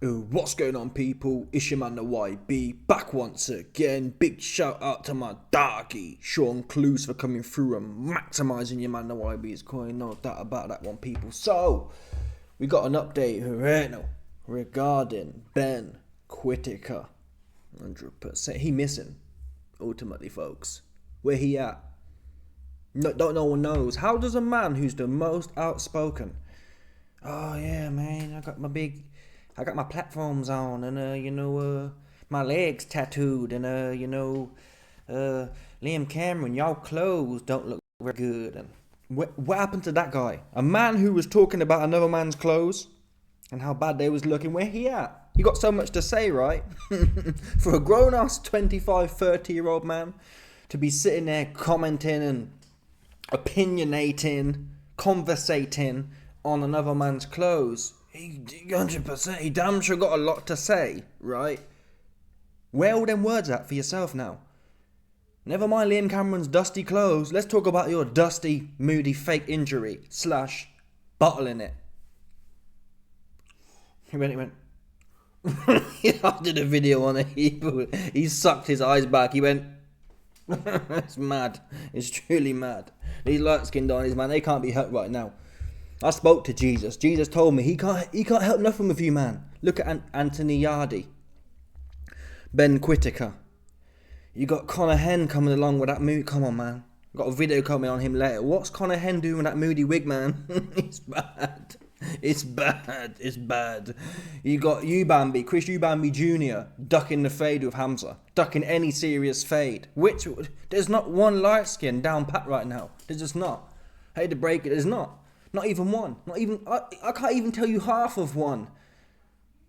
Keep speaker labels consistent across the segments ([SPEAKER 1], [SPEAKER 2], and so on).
[SPEAKER 1] What's going on, people? It's your man the YB back once again. Big shout out to my doggy Sean Clues for coming through and maximising your man the YB's coin. No doubt about that one, people. So we got an update right now regarding Ben Whittaker. 100%. He missing. Ultimately, folks, where he at? No one knows. How does a man who's the most outspoken? Oh yeah, man, I got my platforms on, and my legs tattooed, and Liam Cameron, y'all clothes don't look very good. And what happened to that guy? A man who was talking about another man's clothes and how bad they was looking. Where he at? He got so much to say, right? For a grown-ass 25, 30-year-old man to be sitting there commenting and opinionating, conversating on another man's clothes. He 100%, he damn sure got a lot to say, right? Where all them words at for yourself now? Never mind Liam Cameron's dusty clothes. Let's talk about your dusty, moody, fake injury / bottling it. He went. I did a video on it. He sucked his eyes back. He went. It's mad. It's truly mad. These light-skinned Donnies, man, they can't be hurt right now. I spoke to Jesus. Jesus told me he can't help nothing with you, man. Look at Anthony Yardy, Ben Whittaker. You got Conor Henn coming along with that mood. Come on, man. Got a video coming on him later. What's Conor Henn doing with that moody wig, man? It's bad. It's bad. It's bad. You got Chris Ubambi Jr. ducking the fade with Hamza. Ducking any serious fade. There's not one light skin down pat right now. There's just not. I hate to break it. There's not. Not even one. Not even. I can't even tell you half of one.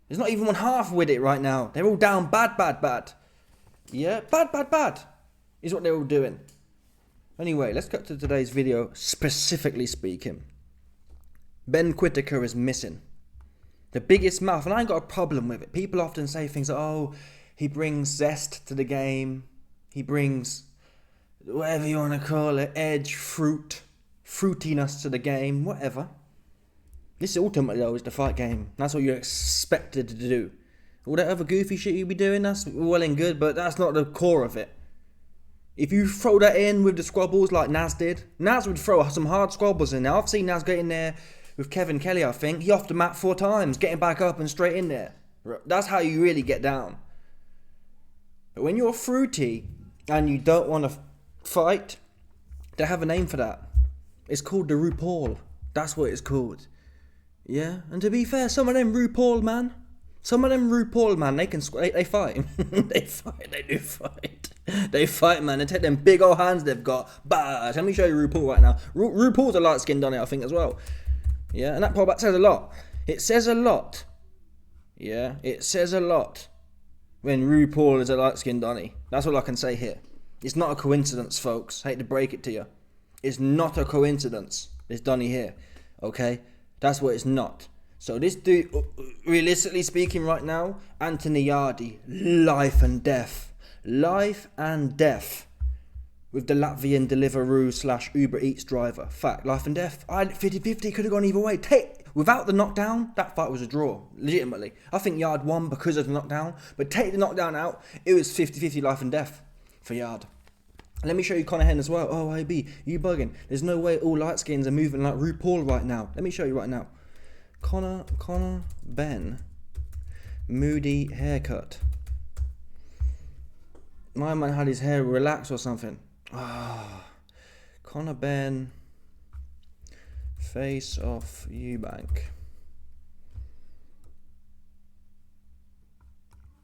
[SPEAKER 1] There's not even one half with it right now. They're all down bad. Yeah, bad. Is what they're all doing. Anyway, let's get to today's video. Specifically speaking, Ben Whittaker is missing. The biggest mouth, and I ain't got a problem with it. People often say things like, oh, he brings zest to the game. He brings, whatever you want to call it, edge, fruitiness to the game, whatever. This ultimately, though, is the fight game. That's what you're expected to do. All that other goofy shit you be doing, that's well and good, but that's not the core of it. If you throw that in with the squabbles like Naz did, Naz would throw some hard squabbles in there. I've seen Naz get in there with Kevin Kelly, I think. He off the mat 4 times, getting back up and straight in there. That's how you really get down. But when you're fruity and you don't want to fight, they have a name for that. It's called the RuPaul. That's what it's called. Yeah, and to be fair, some of them RuPaul, man, they fight. They do fight. They fight, man. They take them big old hands they've got. Bah! Let me show you RuPaul right now. RuPaul's a light-skinned on it, I think, as well. Yeah, and that probably says a lot. It says a lot. Yeah, it says a lot when RuPaul is a light-skinned Donny. That's all I can say here. It's not a coincidence, folks. Hate to break it to you. It's not a coincidence. This Donny here. Okay? That's what it's not. So this dude, realistically speaking right now, Anthony Yardy, life and death. Life and death. With the Latvian Deliveroo / Uber Eats driver. Fact, life and death. 50-50, could have gone either way. Without the knockdown, that fight was a draw. Legitimately. I think Yard won because of the knockdown. But take the knockdown out, it was 50-50 life and death for Yard. Let me show you Conor Henn as well. Oh, IB, you bugging. There's no way all light skins are moving like RuPaul right now. Let me show you right now. Conor Ben. Moody haircut. My man had his hair relaxed or something. Conor Ben. Face off Eubank.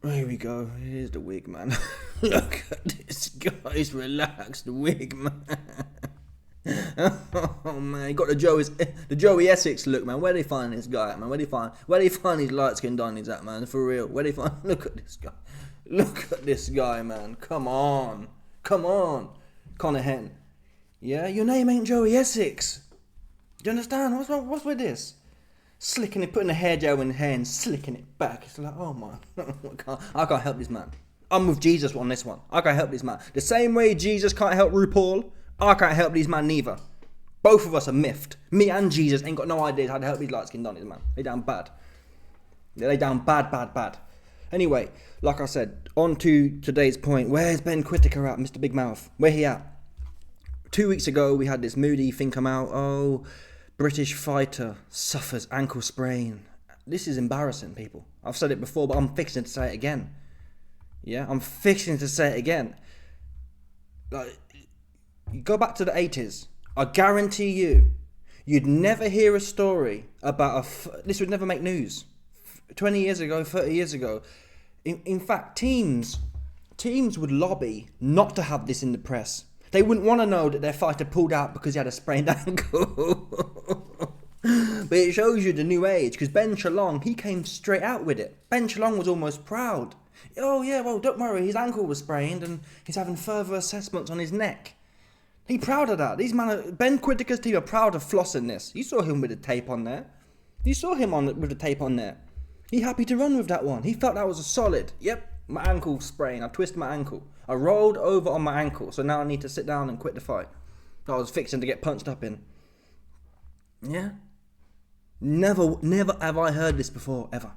[SPEAKER 1] Here we go. Here's the wig, man. Look at this guy's relaxed wig, man. Oh man, he got the Joey Essex look, man. Where they find this guy at, man? Where they find these light skinned Donnies at, man? For real. Where they find? Look at this guy. Look at this guy, man. Come on. Conor Henn. Yeah, your name ain't Joey Essex. Do you understand? What's with this? Slicking it, putting a hair gel in the hair and slicking it back. It's like, oh man, I can't help this man. I'm with Jesus on this one. I can't help this man. The same way Jesus can't help RuPaul, I can't help these man neither. Both of us are miffed. Me and Jesus ain't got no idea how to help these light-skinned Donnies, man. They damn bad. They lay down bad. Anyway, like I said, on to today's point. Where's Ben Whittaker at, Mr. Big Mouth? Where he at? 2 weeks ago, we had this moody thing come out. Oh, British fighter suffers ankle sprain. This is embarrassing, people. I've said it before, but I'm fixing to say it again. Yeah, I'm fixing to say it again. Like, you go back to the 80s. I guarantee you'd never hear a story about this would never make news. 20 years ago, 30 years ago. In fact, teams would lobby not to have this in the press. They wouldn't want to know that their fighter pulled out because he had a sprained ankle. But it shows you the new age, because Ben Shalom, he came straight out with it. Ben Shalom was almost proud. Oh yeah, well, don't worry, his ankle was sprained and he's having further assessments on his neck. He proud of that. Ben Whittaker's team are proud of flossing this. You saw him with the tape on there. You saw him with the tape on there. He happy to run with that one. He felt that was a solid. Yep, my ankle sprained. I twisted my ankle. I rolled over on my ankle, so now I need to sit down and quit the fight. I was fixing to get punched up in. Yeah. Never have I heard this before, ever.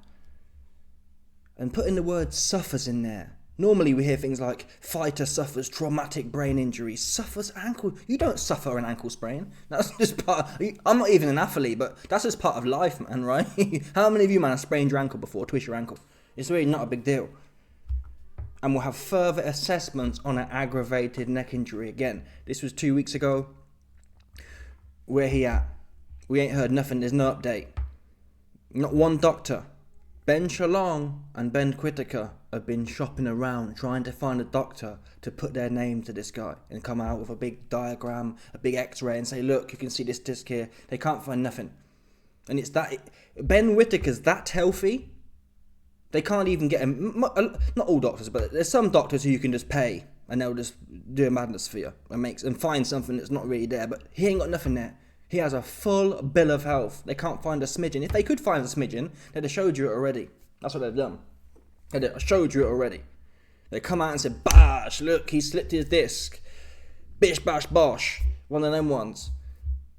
[SPEAKER 1] And putting the word suffers in there. Normally we hear things like fighter suffers traumatic brain injury, suffers ankle. You don't suffer an ankle sprain. That's just I'm not even an athlete, but that's just part of life, man, right? How many of you, man, have sprained your ankle before, twist your ankle? It's really not a big deal. And we'll have further assessments on an aggravated neck injury again. This was 2 weeks ago. Where he at? We ain't heard nothing. There's no update. Not one doctor. Ben Shalom and Ben Whittaker have been shopping around trying to find a doctor to put their name to this guy and come out with a big diagram, a big x-ray and say, look, you can see this disc here. They can't find nothing. And it's that Ben Whittaker's that healthy. They can't even get him. Not all doctors, but there's some doctors who you can just pay and they'll just do a madness for you and find something that's not really there. But he ain't got nothing there. He has a full bill of health. They can't find a smidgen. If they could find a smidgen, they'd have showed you it already. That's what they've done. They'd have showed you it already. They come out and said, bash, look, he slipped his disc. Bish, bash, bosh. One of them ones.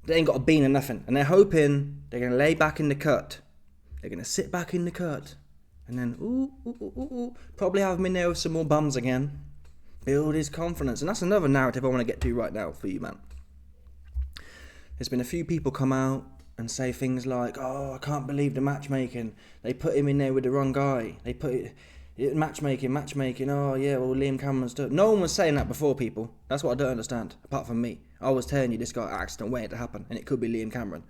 [SPEAKER 1] They ain't got a bean or nothing. And they're hoping they're going to lay back in the cut. They're going to sit back in the cut. And then, probably have him in there with some more bums again. Build his confidence. And that's another narrative I want to get to right now for you, man. There's been a few people come out and say things like, oh, I can't believe the matchmaking. They put him in there with the wrong guy. They put it, matchmaking. Oh, yeah, well, Liam Cameron's done. No one was saying that before, people. That's what I don't understand, apart from me. I was telling you this got an accident waiting to happen, and it could be Liam Cameron.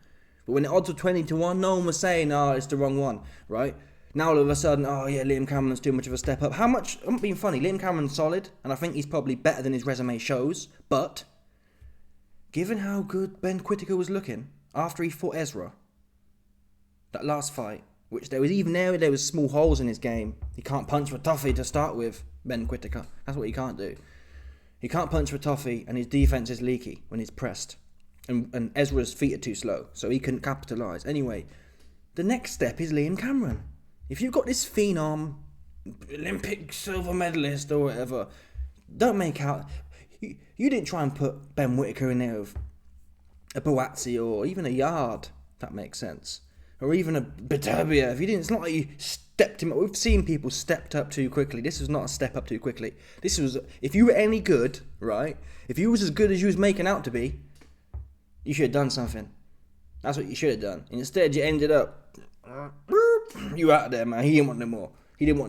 [SPEAKER 1] But when the odds were 20-1, no one was saying, oh, it's the wrong one, right? Now all of a sudden, oh, yeah, Liam Cameron's too much of a step up. I'm not being funny. Liam Cameron's solid, and I think he's probably better than his resume shows, but given how good Ben Whittaker was looking after he fought Ezra, that last fight, which there was small holes in his game. He can't punch for toffee to start with, Ben Whittaker. That's what he can't do. He can't punch for toffee, and his defense is leaky when he's pressed. And Ezra's feet are too slow, so he couldn't capitalise. Anyway, the next step is Liam Cameron. If you've got this phenom, Olympic silver medalist or whatever, don't make out. You didn't try and put Ben Whittaker in there with a Boazzi or even a Yard, if that makes sense. Or even a Beterbiev. It's not like you stepped him up. We've seen people stepped up too quickly. This was not a step up too quickly. This was, if you were any good, right? If you was as good as you was making out to be, you should have done something. That's what you should have done. And instead, you ended up, you out of there, man. He didn't want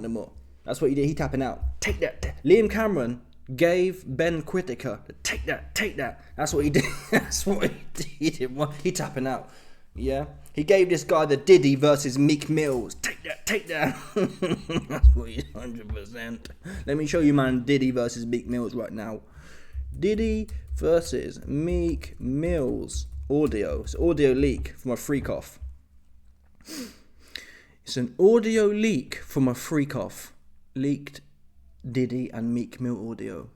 [SPEAKER 1] no more. That's what he did. He tapping out. Take that. Liam Cameron gave Ben Whittaker, take that. That's what he did. That's what he did. He tapping out. Yeah. He gave this guy the Diddy versus Meek Mills. Take that. That's what he 100%. Let me show you, man, Diddy versus Meek Mills right now. Diddy versus Meek Mills. Audio. It's audio leak from a freak off. It's an audio leak from a freak off. Leaked Diddy and Meek Mill audio.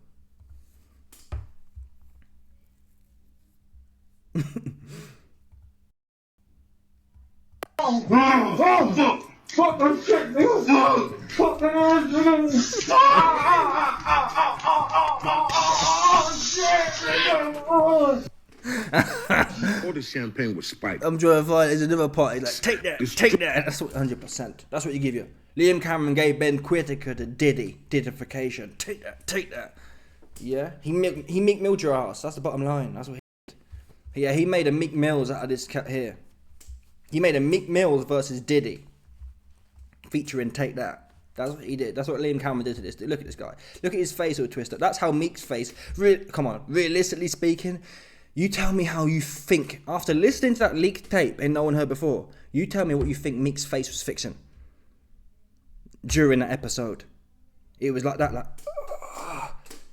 [SPEAKER 2] All the champagne was spiked.
[SPEAKER 1] I'm trying to find. There's another part. He's like, take that. That's what 100%. That's what you give you. Liam Cameron gave Ben Whittaker to Didification. Take that. Yeah, he Meek Milled your ass. That's the bottom line. That's what he did. Yeah, he made a Meek Mills out of this cat here. He made a Meek Mills versus Diddy, featuring Take That. That's what he did. That's what Liam Cameron did to this. Look at this guy. Look at his face all twisted. That's how Meek's face. Come on, realistically speaking, you tell me how you think after listening to that leaked tape and no one heard before. You tell me what you think Meek's face was fixing during that episode. It was like that, like.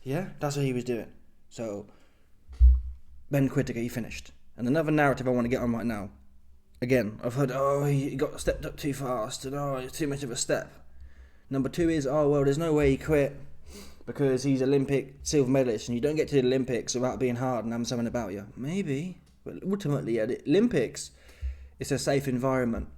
[SPEAKER 1] Yeah, that's what he was doing. So, Ben Whittaker, he finished. And another narrative I want to get on right now. Again, I've heard, he got stepped up too fast, and it's too much of a step. Number 2 is, there's no way he quit because he's Olympic silver medalist, and you don't get to the Olympics without being hard and having something about you. Maybe, but ultimately, the Olympics, it's a safe environment.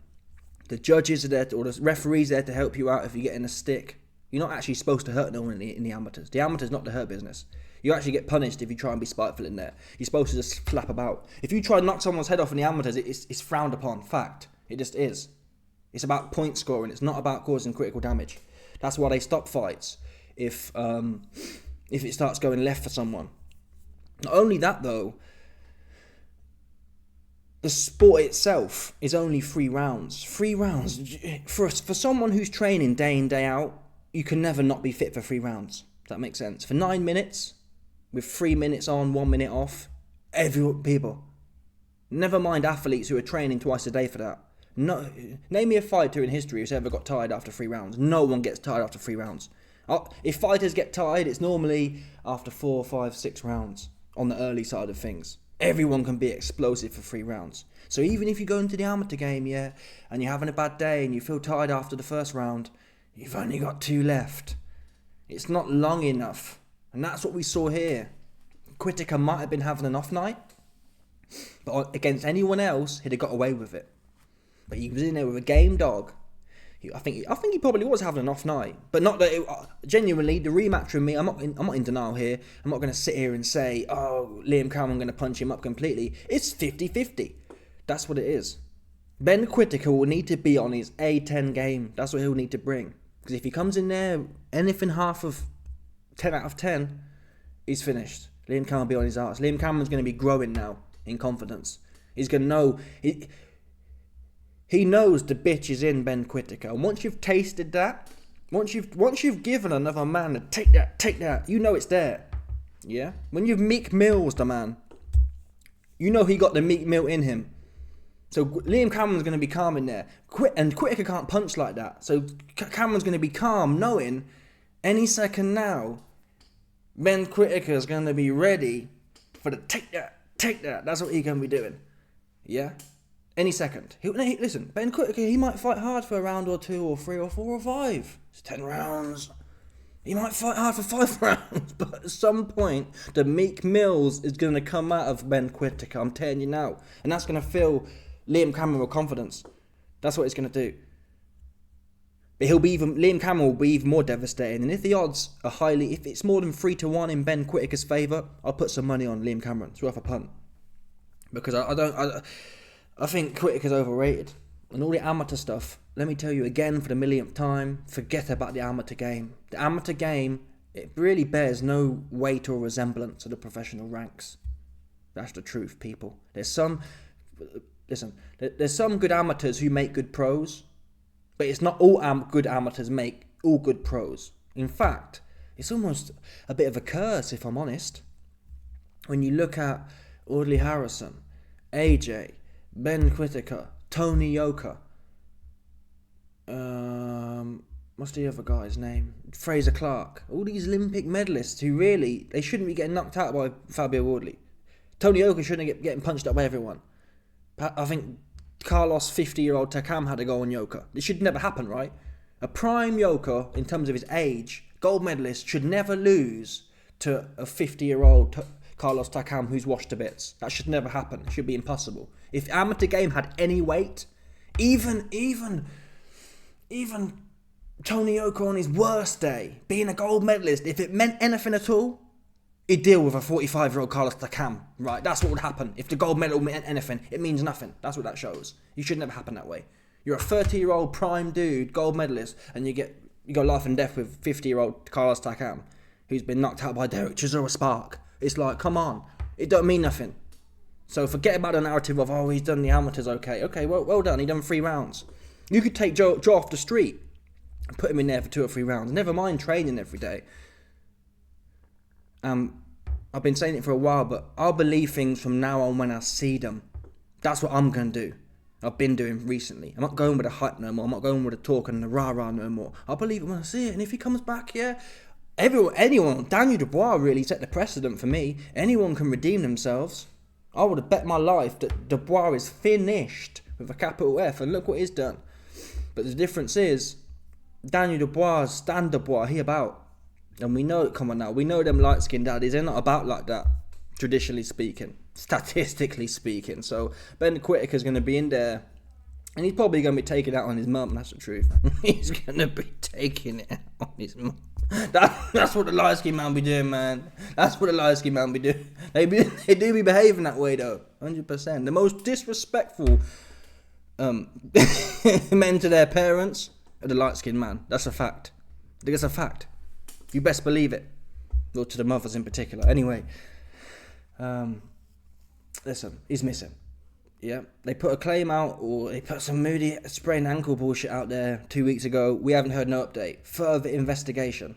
[SPEAKER 1] The judges are there, or the referees are there to help you out if you get in a stick. You're not actually supposed to hurt no one in the amateurs. The amateurs not the hurt business. You actually get punished if you try and be spiteful in there. You're supposed to just flap about. If you try and knock someone's head off in the amateurs, it's frowned upon. Fact. It just is. It's about point scoring. It's not about causing critical damage. That's why they stop fights if it starts going left for someone. Not only that though, the sport itself is only 3 rounds. 3 rounds. For someone who's training day in, day out, you can never not be fit for 3 rounds. Does that make sense? For 9 minutes, with 3 minutes on, 1 minute off, people. Never mind athletes who are training twice a day for that. No, name me a fighter in history who's ever got tired after 3 rounds. No one gets tired after 3 rounds. If fighters get tired, it's normally after 4, 5, 6 rounds on the early side of things. Everyone can be explosive for 3 rounds. So even if you go into the amateur game, and you're having a bad day and you feel tired after the first round, you've only got 2 left. It's not long enough. And that's what we saw here. Whittaker might have been having an off night, but against anyone else, he'd have got away with it. But he was in there with a game dog. I think he probably was having an off night. But not that genuinely, the rematch with me, I'm not in denial here. I'm not going to sit here and say, Liam Cameron, I'm going to punch him up completely. It's 50-50. That's what it is. Ben Whittaker will need to be on his A10 game. That's what he'll need to bring. Because if he comes in there, anything half of 10 out of 10, he's finished. Liam Cameron will be on his arse. Liam Cameron's going to be growing now in confidence. He's going to know. He knows the bitch is in Ben Whittaker. And once you've tasted that, once you've given another man a take that, you know it's there. Yeah? When you've Meek Mills the man, you know he got the Meek Mill in him. So Liam Cameron's going to be calm in there. And Whittaker can't punch like that. So Cameron's going to be calm knowing any second now, Ben Whittaker's going to be ready for the take that. That's what he's going to be doing. Yeah? Any second. Listen, Ben Whittaker, he might fight hard for a round or 2 or 3 or 4 or 5. It's 10 rounds. He might fight hard for 5 rounds. But at some point, the Meek Mills is going to come out of Ben Whittaker. I'm telling you now. And that's going to fill Liam Cameron with confidence. That's what it's going to do. But Liam Cameron will be even more devastating. And if the odds are if it's more than 3-1 in Ben Whittaker's favour, I'll put some money on Liam Cameron. It's worth a punt. Because I think Whittaker's overrated. And all the amateur stuff, let me tell you again for the millionth time, forget about the amateur game. The amateur game, it really bears no weight or resemblance to the professional ranks. That's the truth, people. There's some good amateurs who make good pros, but it's not all good amateurs make all good pros. In fact, it's almost a bit of a curse, if I'm honest. When you look at Audley Harrison, AJ, Ben Whittaker, Tony Yoka, what's the other guy's name? Fraser Clark. All these Olympic medalists who really, they shouldn't be getting knocked out by Fabio Audley. Tony Yoka shouldn't be getting punched up by everyone. I think Carlos 50-year-old Takam had a go on Yoka. This should never happen, right? A prime Yoka, in terms of his age, gold medalist, should never lose to a 50-year-old Carlos Takam who's washed to bits. That should never happen. It should be impossible. If the amateur game had any weight, even Tony Yoka on his worst day, being a gold medalist, if it meant anything at all, he'd deal with a 45-year-old Carlos Takam, right? That's what would happen. If the gold medal meant anything, it means nothing. That's what that shows. You should never happen that way. You're a 30-year-old prime dude, gold medalist, and you go life and death with 50-year-old Carlos Takam, who's been knocked out by Derek Chisora Spark. It's like, come on. It don't mean nothing. So forget about the narrative of, oh, he's done the amateurs okay. Okay, well done. He done 3 rounds. You could take Joe off the street and put him in there for 2 or 3 rounds. Never mind training every day. I've been saying it for a while, but I'll believe things from now on when I see them. That's what I'm going to do. I've been doing recently. I'm not going with the hype no more. I'm not going with the talk and the rah-rah no more. I'll believe it when I see it. And if he comes back, yeah, anyone, Daniel Dubois really set the precedent for me. Anyone can redeem themselves. I would have bet my life that Dubois is finished with a capital F, and look what he's done. But the difference is, Daniel Dubois, Stan Dubois, he about. And we know it, come on now, we know them light-skinned daddies, they're not about like that, traditionally speaking, statistically speaking. So Ben Whittaker's going to be in there, and he's probably going to be taking it out on his mum, that's the truth. He's going to be taking it out on his mum. That's what the light-skinned man be doing, man. That's what the light-skinned man be doing. They do be behaving that way, though, 100%. The most disrespectful men to their parents are the light-skinned man. That's a fact. I think it's a fact. You best believe it. Or to the mothers in particular. Anyway, listen, he's missing. Yeah, they put a claim out, or they put some moody sprained ankle bullshit out there 2 weeks ago. We haven't heard no update. Further investigation.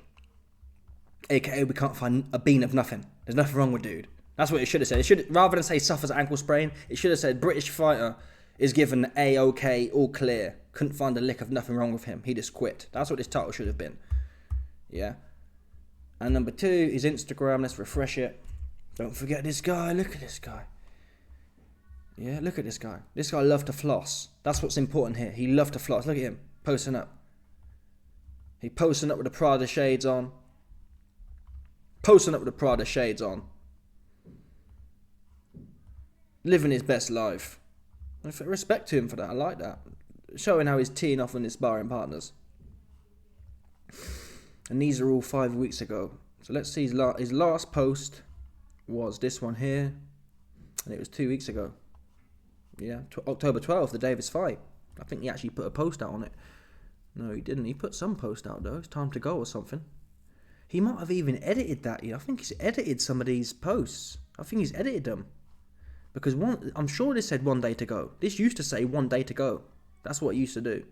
[SPEAKER 1] AKA, we can't find a bean of nothing. There's nothing wrong with dude. That's what it should have said. It should, rather than say suffers ankle sprain, it should have said British fighter is given A-OK, all clear. Couldn't find a lick of nothing wrong with him. He just quit. That's what this title should have been. Yeah. And number 2, his Instagram. Let's refresh it. Don't forget this guy. Look at this guy. Yeah, look at this guy. This guy loved to floss. That's what's important here. He loved to floss. Look at him. Posting up. He posting up with the Prada shades on. Posting up with the Prada shades on. Living his best life. Respect to him for that. I like that. Showing how he's teeing off on his sparring partners. And these are all 5 weeks ago. So let's see, his last post was this one here. And it was 2 weeks ago. Yeah, October 12th, the day of his fight. I think he actually put a post out on it. No, he didn't. He put some post out, though. It's time to go or something. He might have even edited that. I think he's edited some of these posts. I think he's edited them. Because I'm sure this said 1 day to go. This used to say 1 day to go. That's what it used to do.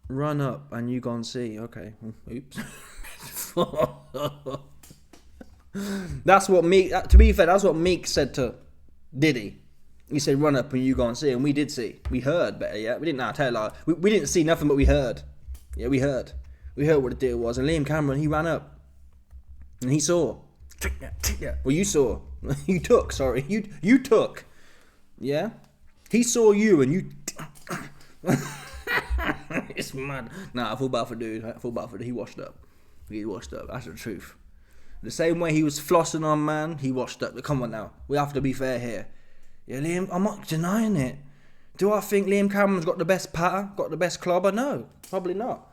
[SPEAKER 1] Run up and you gon' see. Okay. Oops. That's what Meek. To be fair, that's what Meek said to Diddy. He said, "Run up and you gon' see," and we did see. We heard better. Yeah, we didn't know how to tell lie. We didn't see nothing, but we heard. Yeah, we heard. We heard what the deal was. And Liam Cameron, he ran up and he saw. Well, you saw. You took. Sorry, you took. Yeah, he saw you and you. It's mad. Nah, I feel bad for dude. He washed up. He washed up. That's the truth. The same way he was flossing on, man, he washed up. Come on now. We have to be fair here. Yeah, Liam, I'm not denying it. Do I think Liam Cameron's got the best patter? Got the best clobber? No, probably not.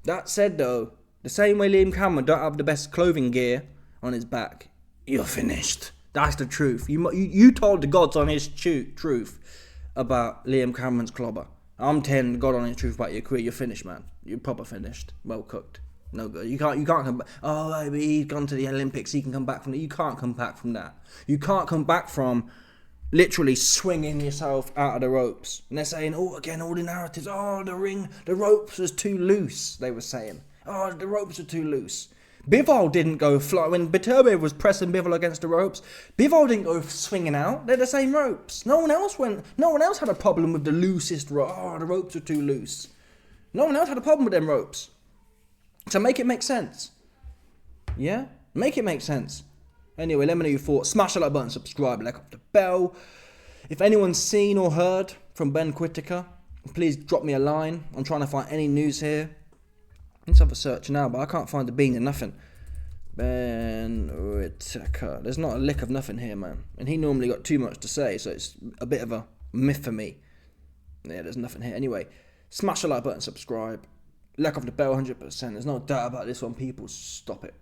[SPEAKER 1] That said, though, the same way Liam Cameron don't have the best clothing gear on his back, you're finished. That's the truth. You told the gods on his truth about Liam Cameron's clobber. I'm telling God on his truth about your career. You're finished, man. You're proper finished. Well cooked. No good. You can't come back. Oh, baby, he's gone to the Olympics. He can come back from that. You can't come back from that. You can't come back from literally swinging yourself out of the ropes. And they're saying, oh, again, all the narratives. Oh, the ropes was too loose, they were saying. Oh, the ropes are too loose. Bivol didn't go fly. When Beterbiev was pressing Bivol against the ropes, Bivol didn't go swinging out. They're the same ropes. No one else had a problem with the loosest rope. Oh, the ropes are too loose. No one else had a problem with them ropes. So make it make sense. Yeah? Make it make sense. Anyway, let me know your thoughts. Smash the like button, subscribe, like up the bell. If anyone's seen or heard from Ben Whittaker, please drop me a line. I'm trying to find any news here. Let's have a search now, but I can't find the bean of nothing. Ben Whittaker. There's not a lick of nothing here, man. And he normally got too much to say, so it's a bit of a myth for me. Yeah, there's nothing here. Anyway, smash the like button, subscribe. Like off the bell, 100%. There's no doubt about this one, people. Stop it.